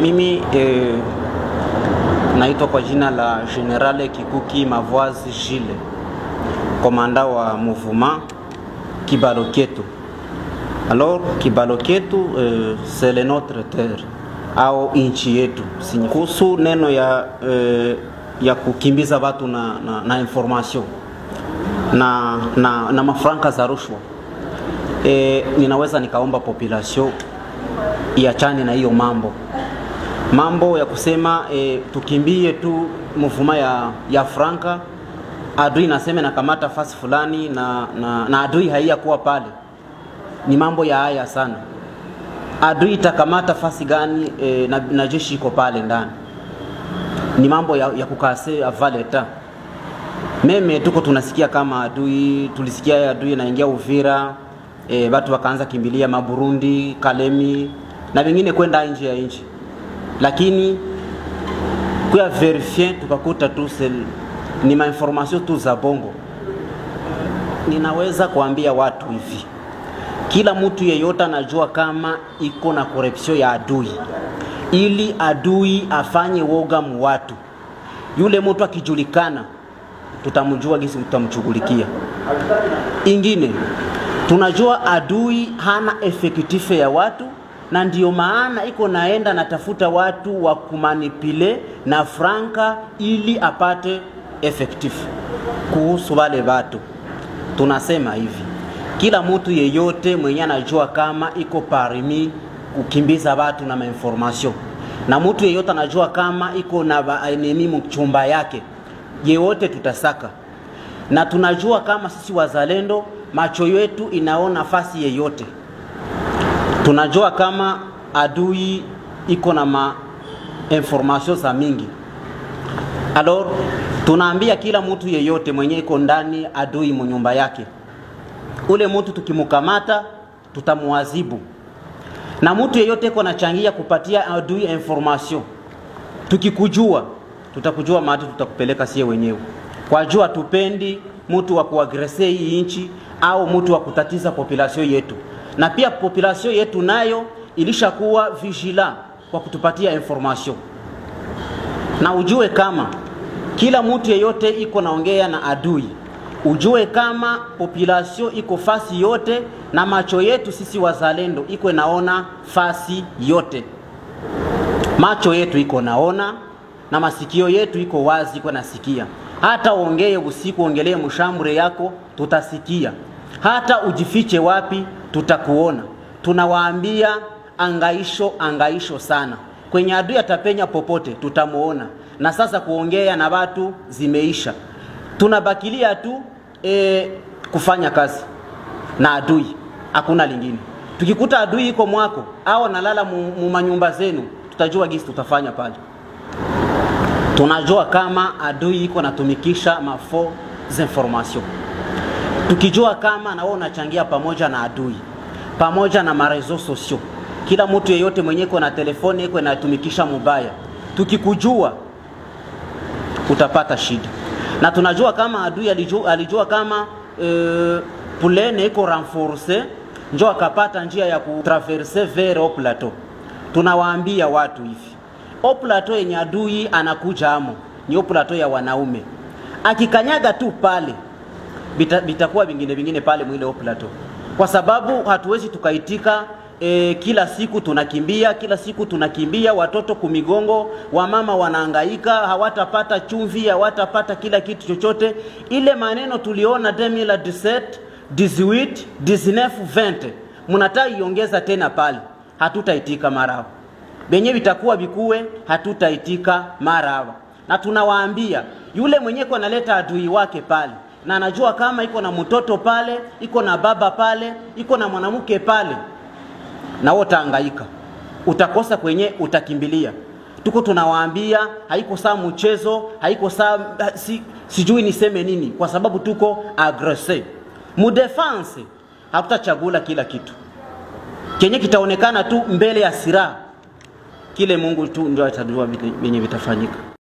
Mimi naitwa kwa jina la General Kikuki Mavoise Gilles, komanda wa mouvement Kibaloketu. Alors Kibaloketu c'est le notre terre au inchi yetu. Kuhusu neno ya kukimbiza watu na information na mafranka za rushwa, ninaweza nikaomba population iachane na hiyo mambo ya kusema tukimbie tu mvuma ya franka. Adui naseme na kamata fasi fulani na adui haiya kuwa pale. Ni mambo ya haya sana. Adui itakamata fasi gani na jeshi iko pale ndani? Ni mambo ya kukase avaleta. Meme tuko tunasikia kama adui, tulisikia adui naingia Uvira, watu wakaanza kimbilia Maburundi, Kalemi na wengine kwenda nje ya nchi. Lakini kuya verifier tukakuta tu ni ma information tu za bongo. Ninaweza kuambia watu hivi, kila mtu yeyote anajua kama iko na corruption ya adui, ili adui afanye woga mu watu. Yule mtu akijulikana, tutamjua gisi tutamchugulikia. Ingine, tunajua adui hana effective ya watu, na ndio maana iko naenda natafuta watu wa kumanipule na franka ili apate effective. Kuhusu wale watu, tunasema hivi, kila mtu yeyote mwenye anajua kama iko parmi kukimbiza watu na information, na mtu yeyote anajua kama iko na enemy mchumba yake, yeyote tutasaka. Na tunajua kama sisi wazalendo macho yetu inaona nafasi yeyote. Tunajua kama adui iko na information za mingi. Alors tunaambia kila mtu yeyote mwenye iko ndani adui mnyumba yake, ule mtu tukimukamata tutamuadhibu. Na mtu yeyote iko nachangia kupatia adui information, tukikujua tutakujua mahali tutakupeleka sie wenyewe. Kwa jua tupendi mtu wa kuagrese hii nchi au mtu wa kutatiza population yetu. Na pia population yetu nayo ilishakuwa vigilant kwa kutupatia information. Na ujue kama kila mtu yeyote iko naongea na adui, ujue kama population iko fasi yote, na macho yetu sisi wazalendo iko naona fasi yote. Macho yetu iko naona na masikio yetu iko wazi iko nasikia. Hata ongee usiku, ongelee mshambure yako, tutasikia. Hata ujifiche wapi, tutakuona. Tunawaambia angaisho sana. Kwenye adui atapenya popote, tutamuona. Na sasa kuongea na watu zimeisha. Tunabakilia tu kufanya kazi na adui, hakuna lingine. Tukikuta adui iko mwako au analala mu manyumba zenu, tutajua gisi tutafanya pale. Tunajua kama adui iko natumikisha mafo information. Tukijua kama na wewe unachangia pamoja na adui, pamoja na marezo sosio, kila mtu yeyote mwenye iko na telefoni iko natumikisha mubaya, tukikujua utapata shida. Na tunajua kama adui alijua kama pulene iko renforcer, njoo akapata njia ya kutraverser vers au plateau. Tunawaambia watu hivi, au plateau yenye adui anakuja amo ni au plateau ya wanaume. Akikanyaga tu pale bitakuwa vingine pale mwile au plateau. Kwa sababu hatuwezi tukaitika kila siku tunakimbia, watoto kumigongo, wamama wanahangaika, hawatapata chumvi, hawatapata kila kitu chochote. Ile maneno tuliona 2017, 18, 19, 20, mnataka iongeza tena pale, hatutaitika marao. Benye bitakuwa bikuwe, hatutaitika marao. Na tunawaambia yule mwenye kwa analeta adui wake pale, na anajua kama iko na mtoto pale, iko na baba pale, iko na mwanamke pale, na wote hangaika, utakosa kwenye utakimbilia. Tuko tunawaambia haiko saa mchezo, haiko saa sijui niseme nini, kwa sababu tuko aggressive. Mu defense hatutachagula kila kitu. Kenye kitaonekana tu mbele ya silaha, kile Mungu tu ndio atajua venye vitafanyika.